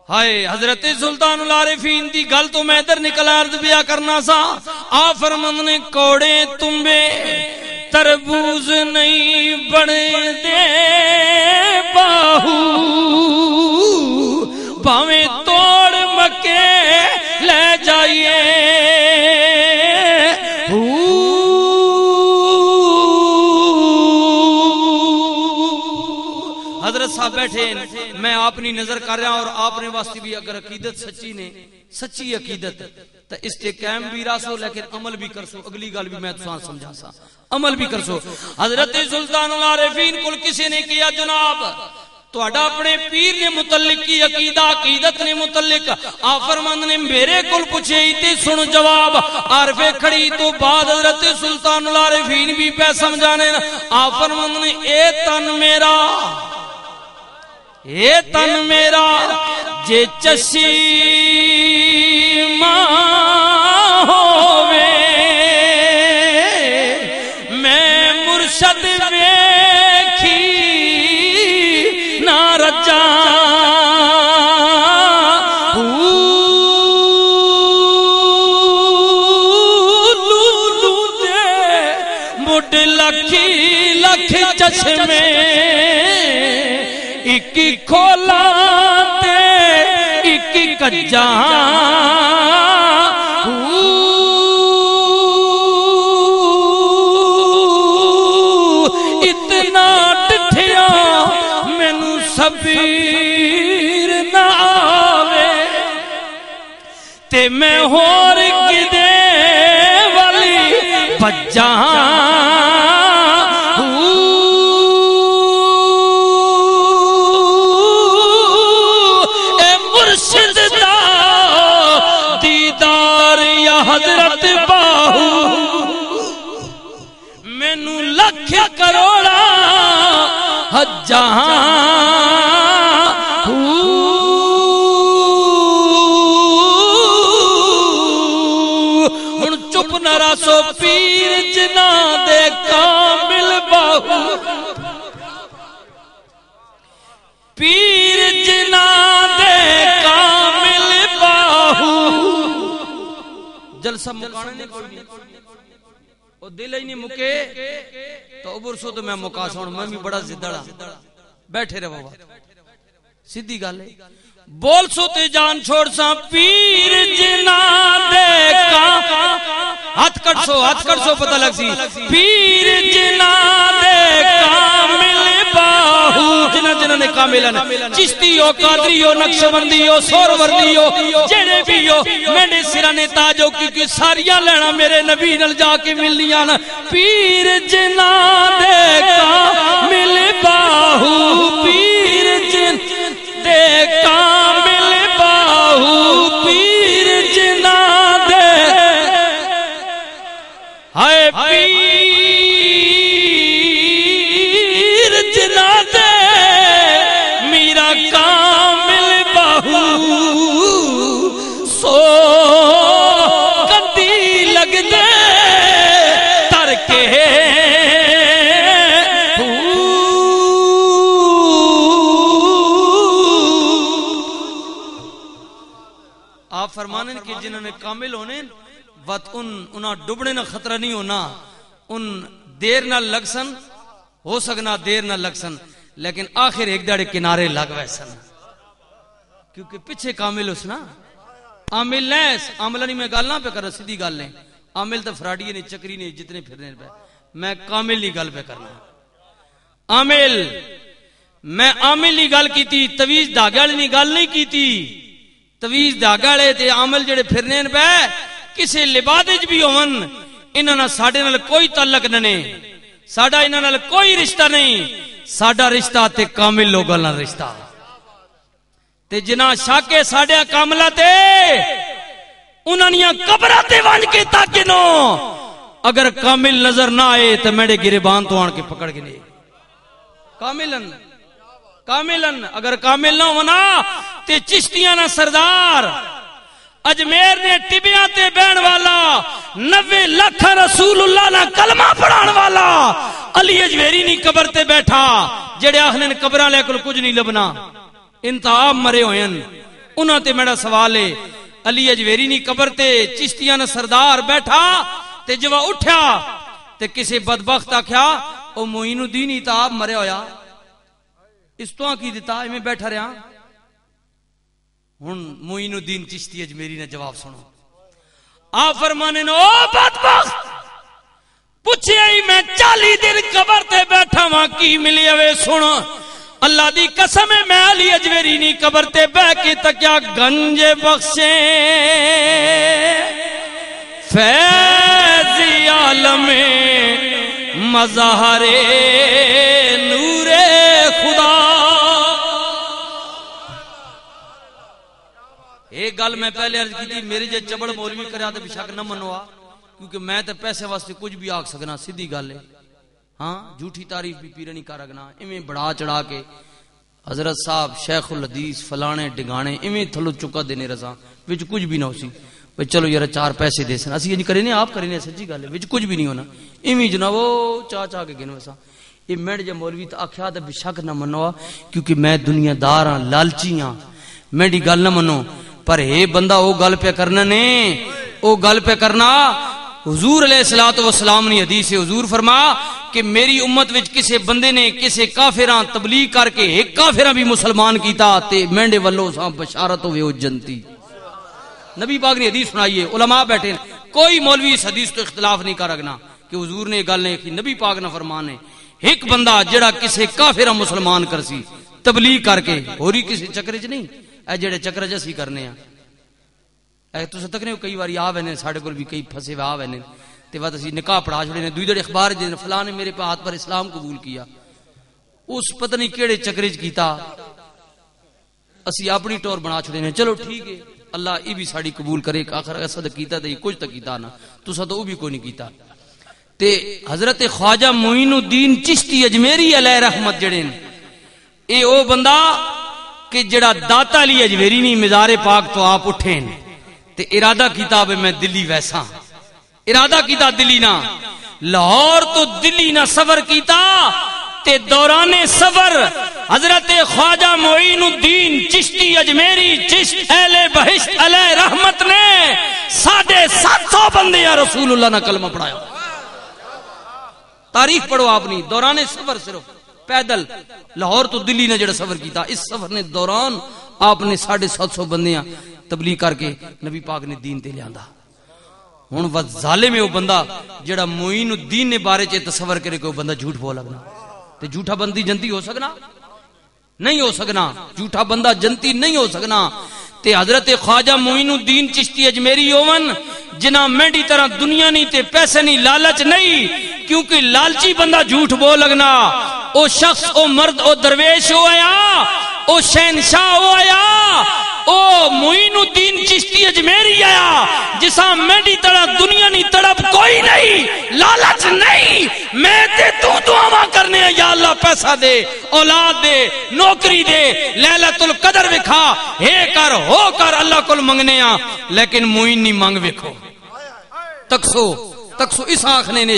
ہائے حضرت سلطان العارفین دی گل تو میں ادھر نکل عرض بیا کرنا سا. آ فرمند نے کوڑے تمبے تربوز نہیں بڑے دے باہو باویں توڑ مکے لے جائیے. حضرت صاحب بیٹھے میں اپنی نظر کر رہا ہوں اور آپ نے واسطے بھی اگر عقیدت سچی نے سچی عقیدت تو استقام بھی راسو لیکن عمل بھی کرسو. اگلی گل بھی میں تساں سمجھا سا عمل بھی کرسو. حضرت سلطان العارفین کل کسی نے کیا جناب تہاڈا اپنے پیر نے متعلق کی عقیدہ عقیدت نے متعلق آپ فرماند نے میرے کل پوچھے تے سن جواب. عارفے کھڑی تو بعد حضرت سلطان العارفین بھی پہ سمجھانے آپ فرماند نے اے تن میرا جے چشی ماں ہووے میں مرشد ویکھی نہ رجا مڈ لکھی لکھ چشمے ایک کھولا تے ایک کجا اتنا ڈٹھیا مینوں صبر نہ آوے تے میں ہور کدے والی بجا حضرت باہو مینوں لکھ کروڑا جہاں ہن چپ نہ راسو پیر جنا دے کامل باہو پیر جنا دے کامل باہو. جلسہ مکانے نے کوئی نہیں او دل ہی نہیں مکے تو ابر سو تو میں مکا سون میں بھی بڑا زدڑا بیٹھے رہو سیدھی گل ہے بول سو تے جان چھوڑ سا پیر جنا دے کا ہاتھ کٹ سو پتہ لگ سی پیر جنا دے کامل باہو جنہ نے کاملن چشتی ہو قادری ہو نقشبندی ہو سوروردی ہو جڑے بھی ہو میں نے سرانے تاج ہو کیونکہ ساریاں لینا میرے نبی نل جا کے مل لیاں پیر جنا دے کامل باہو پیر جن دے کامل باہو پیر جنا دے ہائے پیر جنا دے میرا کامل باہو سو کدی لگ دے تر کے آپ فرمانن کہ جنہوں نے کامل ہونے وقت انہاں ڈبنے نہ خطرہ نہیں ہونا ان دیر نہ لگ سن ہو سکنا دیر نہ لگ سن لیکن آخر ایک داڑے کنارے لگ ویسن کیونکہ پیچھے کامل اس نا عامل نیس عاملہ نہیں میں گال نہ پہ کر رہا سیدھی گال نہیں عامل تو فراڈیے نہیں چکری نہیں جتنے پھرنے پہ میں کامل نہیں گال پہ کرنا عامل میں عامل نہیں گال کی تھی تویز داگال نہیں گال نہیں کی تھی تویز داگالے تے عامل جڑے پھرنے پہ کسے لبادج بھی ہون انہاں ساڑھے نال کوئی تعلق نہ ساڑھا انہاں نال کوئی رشتہ نہیں ساڑھا رشتہ تے کامل لوگاں نال رشتہ تے جنا شاکے ساڑھے کاملہ تے انہاں نیاں قبرہ تے وانج کے تاکہ نو اگر کامل نظر نہ آئے تو میرے گریبان تو آن کے پکڑ کے لے کاملن اگر کامل نہ ہونا تے چشتیاں نہ سردار اجمیر نے ٹبیاں تے بین والا 90 لاکھ رسول اللہ نہ کلمہ پڑھان والا علی اجمیری نہیں قبر تے بیٹھا جڑے آخنے قبران لے کل کچھ نہیں لبنا انتہا مرے ہوئن انہاں تے میرا سوال ہے علی اجویری نی قبر تے چشتیاں نے سردار بیٹھا تے جب اٹھیا تے کسے بدبخت آکھیا او معین الدین اتاب مریا ہویا اس تو کی دیتا میں بیٹھا رہا ہن معین الدین چشتی اجمیری نے جواب سنو آپ فرمانے نو بدبخت پوچھے ہی میں 40 دن قبر تے بیٹھا وہاں کی ملی ہوئے سنو اللہ دی قسم ہے میں علی اجمیری نی قبر تے بہ کے تکیا گنج بخشے فیض عالم مظہر نور خدا ایک گل میں پہلے عرض کی تھی میری جے چبڑ مولوی کریا تو بشک نہ منوا کیونکہ میں تے پیسے واسطے کچھ بھی آکھ سکنا سیدھی گل ہے ہاں جھوٹی تعریف بھی پیرے نہیں کر رکھنا ایویں بڑھا چڑھا کے حضرت صاحب شیخ الحدیث فلانے ڈگانے ایویں تھلو چکا دینے رضا وچ کچھ بھی نہ ہو سی بھئی چلو یار 4 پیسے دے سن اسی یہ کرے آپ کرے سچی گل ہے وچ کچھ بھی نہیں ہونا ایویں جناب وہ چاہ کے گن وسا یہ میڈ جے مولوی تے آکھیا تے بشک نہ منو کیونکہ میں دنیا دار ہاں لالچی ہاں میری گل نہ منو پر اے بندہ او گل پہ کرنا نے او گل پہ کرنا حضور علیہ الصلوۃ والسلام نے حدیث حضور فرما کہ میری امت وچ کسے بندے نے کسے کافراں تبلیغ کر کے ایک کافراں بھی مسلمان کیتا تے مینڈے والوں سا بشارت ہوے او جنتی نبی پاک نے حدیث سنائی ہے علماء بیٹھے کوئی مولوی اس حدیث تو اختلاف نہیں کر رکھنا کہ حضور نے گل نہیں کی نبی پاک نے فرمان ہے ایک بندہ جڑا کسے کافراں مسلمان کرسی تبلیغ کر کے ہوری کسی چکر وچ نہیں اے جڑے چکر وچ اسی کرنے ہیں اے تساں تکنے کئی واری آ وینے ساڈے کول بھی کئی پھسے آ وینے تے وقت اسی نکاح پڑھا چھڑے نے دوئی دڑ اخبار دے فلاں نے میرے ہاتھ پر اسلام قبول کیا اس پتہ نہیں کیڑے چکر وچ کیتا اسی اپنی ٹور بنا چھڑے نے چلو ٹھیک ہے اللہ ای بھی ساڈی قبول کرے آخر اسد کیتا تے کچھ تے کیتا نہ تساں تو او بھی کوئی نہیں کیتا تے حضرت خواجہ معین الدین چشتی اجمیری علیہ رحمت جڑے نے اے او بندہ کہ جڑا داتا علی اجمیری نہیں مزار پاک تو آپ اٹھے نے تے ارادہ کیتا میں دلی ویسا ارادہ کیتا دلی نہ لاہور تو دلی نہ سفر کیتا تے دوران سفر حضرت خواجہ معین الدین چشتی اجمیری چشت اہل بہشت علیہ رحمت نے 750 بندے یا رسول اللہ نے کلمہ پڑھایا تاریخ پڑھو آپ نے دوران سفر صرف پیدل لاہور تو دلی نے جڑا سفر کیتا اس سفر نے دوران آپ نے 750 بندیاں تبلیغ کر کے نبی پاک نے دین تے لیاندا ہن وہ ظالم ہے وہ بندہ جڑا معین الدین نے بارے چ تصور کرے کہ وہ بندہ جھوٹ بول لگنا تے جھوٹا بندی جنتی ہو سکنا نہیں ہو سکنا جھوٹا بندہ جنتی نہیں ہو سکنا تے حضرت خواجہ معین الدین چشتی اجمیری اوون جنہ میڈی طرح دنیا نہیں تے پیسے نہیں لالچ نہیں کیونکہ لالچی بندہ جھوٹ بول لگنا او شخص او مرد او درویش ہو آیا او شہنشاہ ہو آیا او معین الدین چشتی اجمیری آیا جسا میڈی طرح دنیا نہیں تڑپ کوئی نہیں لالچ نہیں میں تے تو دعا کرنے ہیں یا اللہ پیسہ دے اولاد دے نوکری دے لیلۃ القدر وکھا ہے کر ہو کر اللہ کول منگنے ہیں لیکن معین نہیں منگ وکھو تکسو اس آنکھنے نے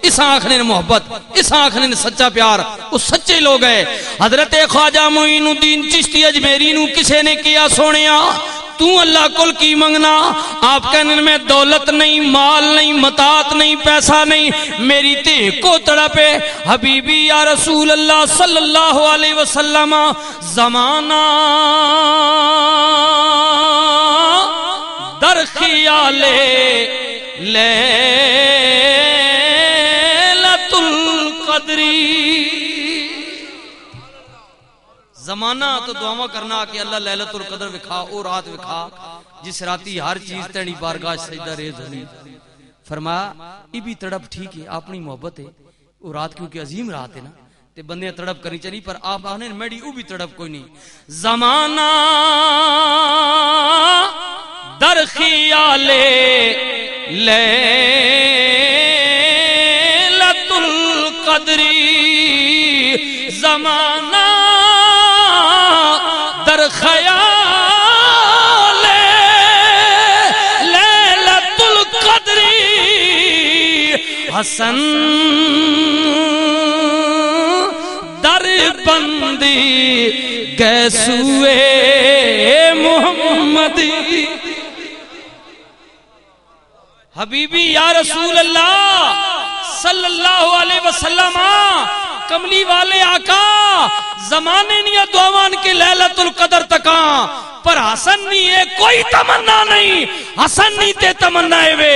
اس آنکھنے نے محبت اس آنکھنے نے سچا پیار وہ سچے لوگ ہیں حضرت خواجہ معین الدین چشتی اجمیری نو کسے نے کیا سونیا تو اللہ کل کی منگنا آپ کہنے میں دولت نہیں مال نہیں متاعت نہیں پیسہ نہیں میری تے کو تڑپے حبیبی یا رسول اللہ صلی اللہ علیہ وسلم زمانہ در خیالے لیلۃ القدری زمانہ تو دعا کرنا کہ اللہ لیلۃ القدر وکھا او رات وکھا جس راتی ہر چیز تیری بارگاہ سجدہ ریز ہونی فرمایا یہ بھی تڑپ ٹھیک ہے اپنی محبت ہے وہ رات کیونکہ عظیم رات ہے نا تے بندے تڑپ کرنی چاہیے پر آپ آنے میڈی او بھی تڑپ کوئی نہیں زمانہ در خیالے لیلۃ القدری زمانہ در خیال لیلۃ القدری حسن در بندی گئے سوئے محمد حبیبی یا رسول اللہ صلی اللہ علیہ وسلم کملی والے آقا زمانے نہیں دعوان کے لیلت القدر تکاں پر حسن نہیں ہے کوئی تمنا نہیں حسن نہیں تے تمنا ہے وے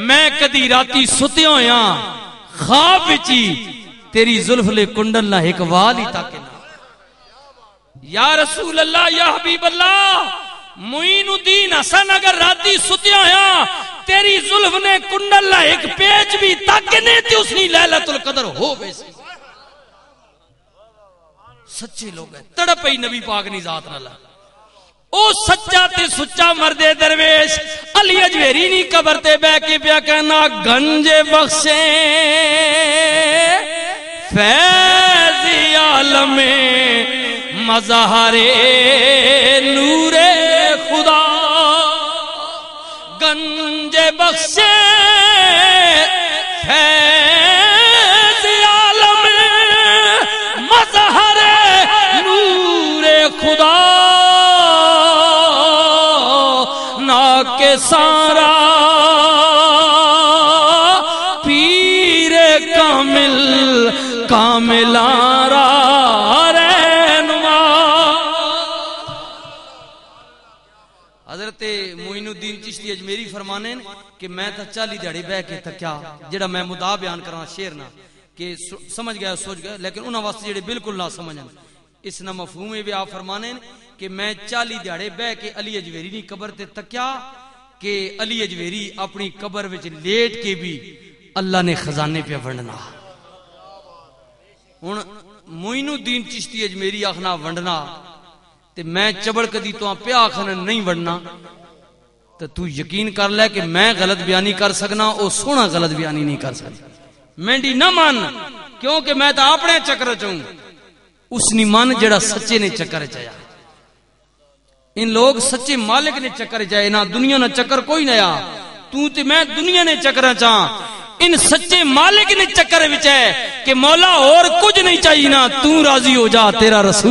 میں کدی راتی ستے ہویا خواب وچی تیری زلف لے کنڈل نہ ایک والی تاکہ نہ یا رسول اللہ یا حبیب اللہ معین الدین حسن اگر راتی ستے ہویا تیری زلف نے کنڈل نہ ایک پیج بھی تاکہ نہیں تے اس نے لیلت القدر ہو ویسی سچے لوگ ہیں تڑپ ہی نبی پاک نہیں ذات نہ او سچا تے سچا مرد درویش علی اجویری نہیں قبر تے بہ کے پیا کہنا گنج بخشے فیض عالم مظہر نور خدا گنج بخشے فیض عالم مظہر نور خدا کے سارا پیر کامل کامل رہنما حضرت معین الدین چشتی اجمیری فرمانے کہ میں تا 40 دیہڑے بہ کے تکیا جڑا میں مدعا بیان کراں شعر نہ کہ سمجھ گیا سوچ گیا لیکن انہاں واسطے جڑے بالکل نہ سمجھن اس نہ مفہوم ہے بھی آپ فرمانے کہ میں 40 دیہڑے بہ کے علی اجویری دی قبر تے تکیا کہ علی اجویری اپنی قبر وچ لیٹ کے بھی اللہ نے خزانے پہ ونڈنا ہن معین الدین چشتی اجمیری آخنا ونڈنا تے میں چبڑ کدی تو پیا آخنا نہیں ونڈنا تو یقین کر لے کہ میں غلط بیانی کر سکنا او سونا غلط بیانی نہیں کر سکنا میں دی نہ مان کیونکہ میں تو اپنے چکر چاہوں اس نہیں مان جڑا سچے نے چکر چایا ان لوگ سچے مالک نے چکر چاہے نہ دنیا نہ چکر کوئی نیا تو تے میں دنیا نے چکر چاہاں ان سچے مالک نے چکر وچ ہے کہ مولا اور کچھ نہیں چاہیے نا تو راضی ہو جا تیرا رسول